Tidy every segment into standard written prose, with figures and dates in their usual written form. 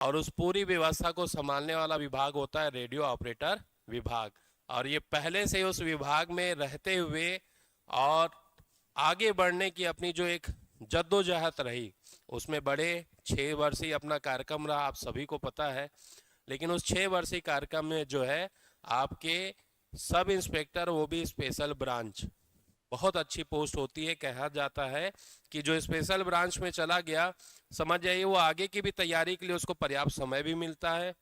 और उस पूरी व्यवस्था को संभालने वाला विभाग होता है रेडियो ऑपरेटर विभाग। और ये पहले से उस विभाग में रहते हुए और आगे बढ़ने की अपनी जो एक जद्दोजहद रही, उसमें बड़े 6 वर्षीय अपना कार्यक्रम रहा, आप सभी को पता है। लेकिन उस 6 वर्षीय कार्यक्रम में जो है आपके सब इंस्पेक्टर, वो भी स्पेशल ब्रांच, बहुत अच्छी पोस्ट होती है। कहा जाता है कि जो स्पेशल ब्रांच में चला गया, समझ जाइए वो आगे की भी तैयारी के लिए उसको पर्याप्त समय भी मिलता है।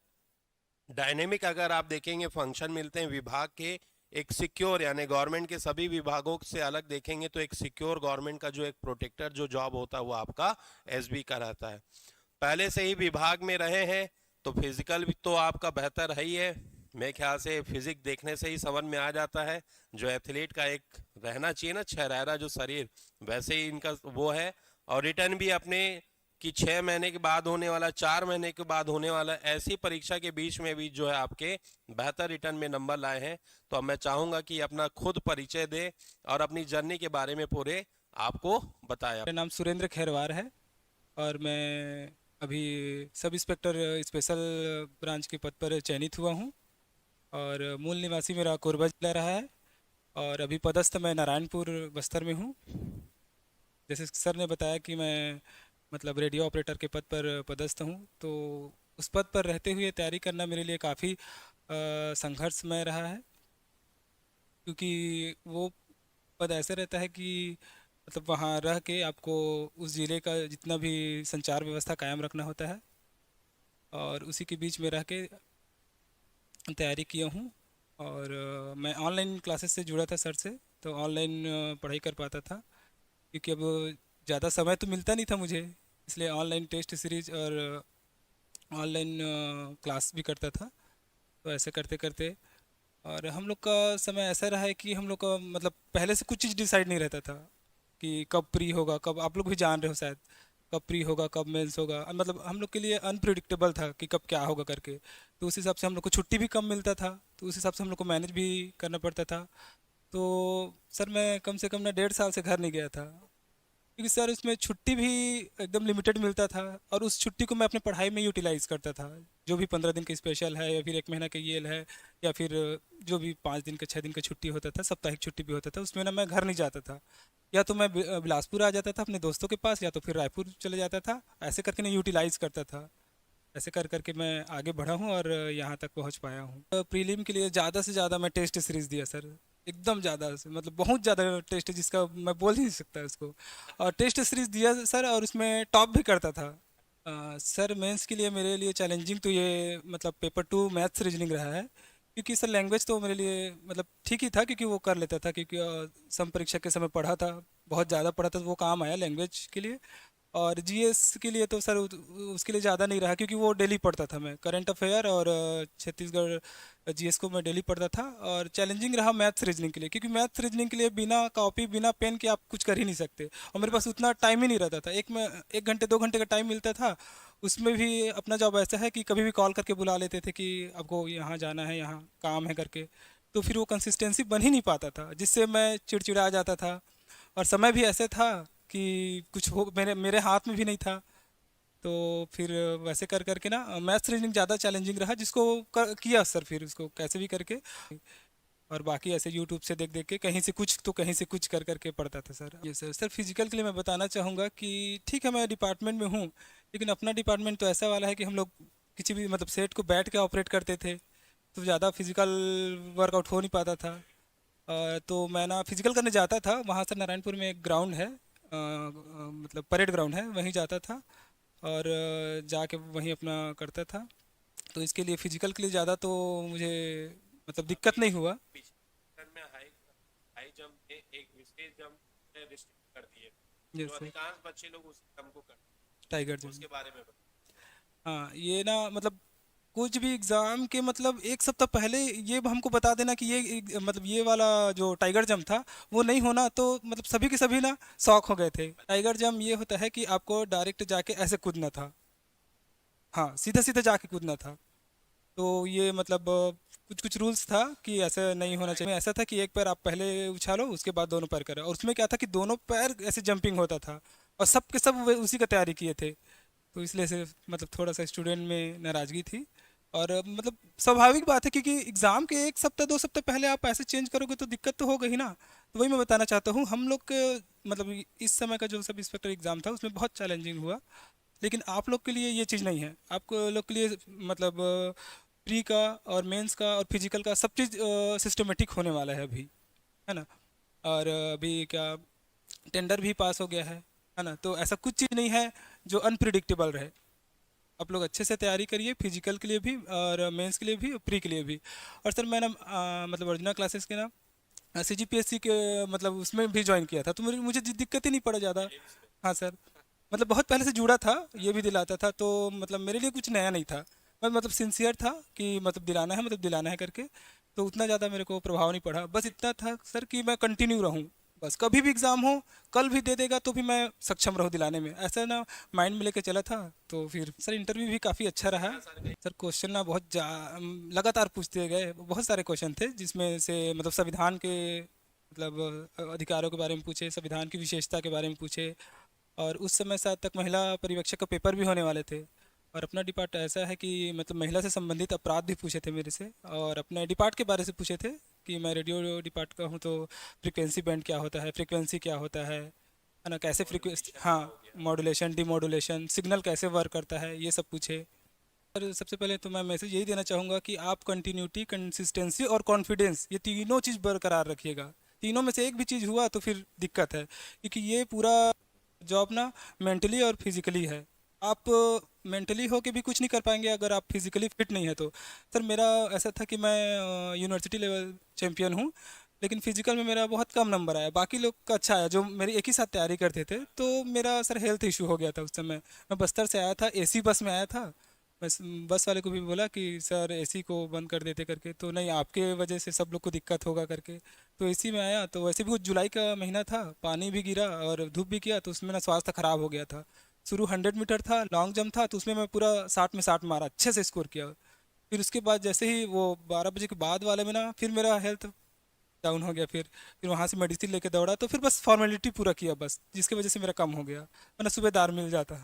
डायनेमिक अगर आप देखेंगे फंक्शन मिलते हैं विभाग के, एक सिक्योर यानी गवर्नमेंट के सभी विभागों से अलग देखेंगे तो एक सिक्योर गवर्नमेंट का जो एक प्रोटेक्टर जो जॉब होता है वो आपका एसबी का रहता है। पहले से ही विभाग में रहे हैं तो फिजिकल भी तो आपका बेहतर है ही है। मेरे ख्याल से फिजिक देखने से ही समझ में आ जाता है, जो एथलीट का एक रहना चाहिए ना छहरा जो शरीर, वैसे ही इनका वो है। और रिटर्न भी अपने कि 6 महीने के बाद होने वाला, 4 महीने के बाद होने वाला, ऐसी परीक्षा के बीच में भी जो है आपके बेहतर रिटर्न में नंबर लाए हैं। तो अब मैं चाहूंगा कि अपना खुद परिचय दे और अपनी जर्नी के बारे में पूरे आपको बताया। मेरा नाम सुरेंद्र खैरवार है और मैं अभी सब इंस्पेक्टर स्पेशल ब्रांच के पद पर चयनित हुआ हूँ और मूल निवासी मेरा कोरबा जिला रहा है और अभी पदस्थ मैं नारायणपुर बस्तर में हूँ। जैसे सर ने बताया कि मैं मतलब रेडियो ऑपरेटर के पद पर पदस्थ हूँ, तो उस पद पर रहते हुए तैयारी करना मेरे लिए काफ़ी संघर्षमय रहा है, क्योंकि वो पद ऐसे रहता है कि मतलब वहाँ रह के आपको उस ज़िले का जितना भी संचार व्यवस्था कायम रखना होता है और उसी के बीच में रह के तैयारी किया हूँ। और मैं ऑनलाइन क्लासेस से जुड़ा था सर से, तो ऑनलाइन पढ़ाई कर पाता था, क्योंकि अब ज़्यादा समय तो मिलता नहीं था मुझे, इसलिए ऑनलाइन टेस्ट सीरीज और ऑनलाइन क्लास भी करता था। तो ऐसे करते करते और हम लोग का समय ऐसा रहा है कि हम लोग का मतलब पहले से कुछ चीज़ डिसाइड नहीं रहता था कि कब प्री होगा, कब, आप लोग भी जान रहे हो शायद, कब प्री होगा कब मेंस होगा, मतलब हम लोग के लिए अनप्रिडिक्टेबल था कि कब क्या होगा करके। तो उस हिसाब से हम लोग को छुट्टी भी कम मिलता था, तो उस हिसाब से हम लोग को मैनेज भी करना पड़ता था। तो सर मैं कम से कम ना 1.5 साल से घर नहीं गया था, क्योंकि सर उसमें छुट्टी भी एकदम लिमिटेड मिलता था और उस छुट्टी को मैं अपने पढ़ाई में यूटिलाइज़ करता था। जो भी 15 दिन का स्पेशल है या फिर 1 महीना का ये है या फिर जो भी 5 दिन का 6 दिन का छुट्टी होता था, साप्ताहिक छुट्टी भी होता था, उसमें ना मैं घर नहीं जाता था। या तो मैं बिलासपुर आ जाता था अपने दोस्तों के पास, या तो फिर रायपुर चले जाता था। ऐसे करके ना यूटिलाइज़ करता था। ऐसे कर करके मैं आगे बढ़ा हूँ और यहाँ तक पहुँच पाया हूँ। प्रीलिम के लिए ज़्यादा से ज़्यादा मैं टेस्ट सीरीज़ दिया सर, एकदम ज़्यादा से मतलब बहुत ज़्यादा टेस्ट, जिसका मैं बोल ही नहीं सकता उसको। और टेस्ट सीरीज़ दिया सर और उसमें टॉप भी करता था। सर मेंस के लिए मेरे लिए चैलेंजिंग तो ये मतलब पेपर 2 मैथ्स रीजनिंग रहा है, क्योंकि सर लैंग्वेज तो मेरे लिए मतलब ठीक ही था, क्योंकि वो कर लेता था, क्योंकि सम परीक्षा के समय पढ़ा था, बहुत ज़्यादा पढ़ा था, तो वो काम आया लैंग्वेज के लिए। और जीएस के लिए तो सर उसके लिए ज़्यादा नहीं रहा, क्योंकि वो डेली पढ़ता था मैं, करंट अफेयर और छत्तीसगढ़ जीएस को मैं डेली पढ़ता था। और चैलेंजिंग रहा मैथ्स रीजनिंग के लिए, क्योंकि मैथ्स रीजनिंग के लिए बिना कॉपी बिना पेन के आप कुछ कर ही नहीं सकते, और मेरे पास उतना टाइम ही नहीं रहता था। 1 घंटे 2 घंटे का टाइम मिलता था, उसमें भी अपना जॉब ऐसा है कि कभी भी कॉल करके बुला लेते थे कि आपको यहाँ जाना है, यहाँ काम है करके। तो फिर वो कंसिस्टेंसी बन ही नहीं पाता था, जिससे मैं चिड़चिड़ा जाता था। और समय भी ऐसे था कि कुछ हो मेरे मेरे हाथ में भी नहीं था। तो फिर वैसे कर करके ना मैथ्स रीजनिंग ज़्यादा चैलेंजिंग रहा, जिसको किया सर फिर उसको कैसे भी करके। और बाकी ऐसे यूट्यूब से देख देख के कहीं से कुछ तो कहीं से कुछ कर करके पढ़ता था सर। ये सर फिजिकल के लिए मैं बताना चाहूँगा कि ठीक है मैं डिपार्टमेंट में हूँ, लेकिन अपना डिपार्टमेंट तो ऐसा वाला है कि हम लोग किसी भी मतलब सेट को बैठ के ऑपरेट करते थे, तो ज़्यादा फिजिकल वर्कआउट हो नहीं पाता था। तो मैं ना फिजिकल करने जाता था, वहाँ से नारायणपुर में एक ग्राउंड है, मतलब परेड ग्राउंड है, वहीं जाता था और जाके वहीं अपना करता था। तो इसके लिए फिजिकल के लिए ज़्यादा तो मुझे मतलब दिक्कत नहीं हुआ। में हाई हाई जंप में एक विशेष जंप रिस्ट्रिक्ट कर दिए, जो यस सर। अधिकांश बच्चे लोग उस जंप को करते टाइगर हैं, जंप। उसके बारे में बताओ। हाँ ये ना मतलब कुछ भी एग्ज़ाम के मतलब 1 सप्ताह पहले ये हमको बता देना कि मतलब ये वाला जो टाइगर जंप था वो नहीं होना, तो मतलब सभी के सभी ना शौक हो गए थे। टाइगर जंप ये होता है कि आपको डायरेक्ट जाके ऐसे कूदना था, हाँ सीधा सीधा जाके कूदना था। तो ये मतलब कुछ कुछ रूल्स था कि ऐसा नहीं होना चाहिए। ऐसा था कि एक पैर आप पहले उछालो, उसके बाद दोनों पैर करो, और उसमें क्या था कि दोनों पैर ऐसे जंपिंग होता था और सब के सब उसी का तैयारी किए थे। तो इसलिए से मतलब थोड़ा सा स्टूडेंट में नाराज़गी थी। और मतलब स्वाभाविक बात है, क्योंकि एग्ज़ाम के 1 सप्ताह 2 सप्ताह पहले आप ऐसे चेंज करोगे तो दिक्कत तो होगा ही ना। तो वही मैं बताना चाहता हूँ, हम लोग के मतलब इस समय का जो सब इंस्पेक्टर एग्ज़ाम था उसमें बहुत चैलेंजिंग हुआ। लेकिन आप लोग के लिए ये चीज़ नहीं है, आप लोग के लिए मतलब प्री का और मेंस का और फिजिकल का सब चीज़ सिस्टमेटिक होने वाला है अभी, है ना। और अभी क्या टेंडर भी पास हो गया है ना। तो ऐसा कुछ चीज़ नहीं है जो अनप्रिडिक्टेबल रहे। आप लोग अच्छे से तैयारी करिए, फिजिकल के लिए भी और मेंस के लिए भी, प्री के लिए भी। और सर मैं ना मतलब ओरिजिनल क्लासेस के ना CGPSC के मतलब उसमें भी ज्वाइन किया था, तो मुझे दिक्कत ही नहीं पड़ा ज़्यादा। हाँ सर, मतलब बहुत पहले से जुड़ा था, ये भी दिलाता था, तो मतलब मेरे लिए कुछ नया नहीं था। मैं मतलब सिंसियर था कि मतलब दिलाना है, मतलब दिलाना है करके। तो उतना ज़्यादा मेरे को प्रभाव नहीं पड़ा, बस इतना था सर कि मैं कंटिन्यू रहूँ। बस कभी भी एग्ज़ाम हो, कल भी दे देगा तो भी मैं सक्षम रहूँ दिलाने में, ऐसा ना माइंड में लेके चला था। तो फिर सर इंटरव्यू भी काफ़ी अच्छा रहा। सर क्वेश्चन ना बहुत लगातार पूछते गए, बहुत सारे क्वेश्चन थे जिसमें से मतलब संविधान के मतलब अधिकारों के बारे में पूछे, संविधान की विशेषता के बारे में पूछे। और उस समय शायद तक महिला पर्यवेक्षक का पेपर भी होने वाले थे। और अपना डिपार्ट ऐसा है कि मतलब महिला से संबंधित अपराध भी पूछे थे मेरे से, और अपने डिपार्ट के बारे से पूछे थे कि मैं रेडियो डिपार्ट का हूँ, तो फ्रीक्वेंसी बैंड क्या होता है, फ्रीक्वेंसी क्या होता है ना, कैसे फ्रीक्वेंसी, हाँ, मॉड्यूलेशन डिमॉड्यूलेशन, सिग्नल कैसे वर्क करता है, ये सब पूछे। और सबसे पहले तो मैं मैसेज यही देना चाहूँगा कि आप कंटिन्यूटी, कंसिस्टेंसी और कॉन्फिडेंस, ये तीनों चीज़ बरकरार रखिएगा। तीनों में से एक भी चीज़ हुआ तो फिर दिक्कत है, क्योंकि ये पूरा जॉब ना मेंटली और फिजिकली है। आप मेंटली हो के भी कुछ नहीं कर पाएंगे अगर आप फिजिकली फिट नहीं है तो। सर मेरा ऐसा था कि मैं यूनिवर्सिटी लेवल चैम्पियन हूँ, लेकिन फिजिकल में मेरा बहुत कम नंबर आया, बाकी लोग का अच्छा आया जो मेरी एक ही साथ तैयारी करते थे। तो मेरा सर हेल्थ इशू हो गया था उस समय। मैं बस्तर से आया था, AC बस में आया था। बस बस वाले को भी बोला कि सर AC को बंद कर देते करके, तो नहीं आपके वजह से सब लोग को दिक्कत होगा करके। तो AC में आया, तो वैसे भी कुछ जुलाई का महीना था, पानी भी गिरा और धूप भी किया, तो उसमें ना स्वास्थ्य खराब हो गया था। शुरू 100 मीटर था, लॉन्ग जंप था, तो उसमें मैं पूरा 60 में 60 मारा, अच्छे से स्कोर किया। फिर उसके बाद जैसे ही वो 12 बजे के बाद वाले में ना फिर मेरा हेल्थ डाउन हो गया। फिर वहाँ से मेडिसिन लेके दौड़ा, तो फिर बस फॉर्मेलिटी पूरा किया बस, जिसकी वजह से मेरा कम हो गया, वरना सुबह दार मिल जाता।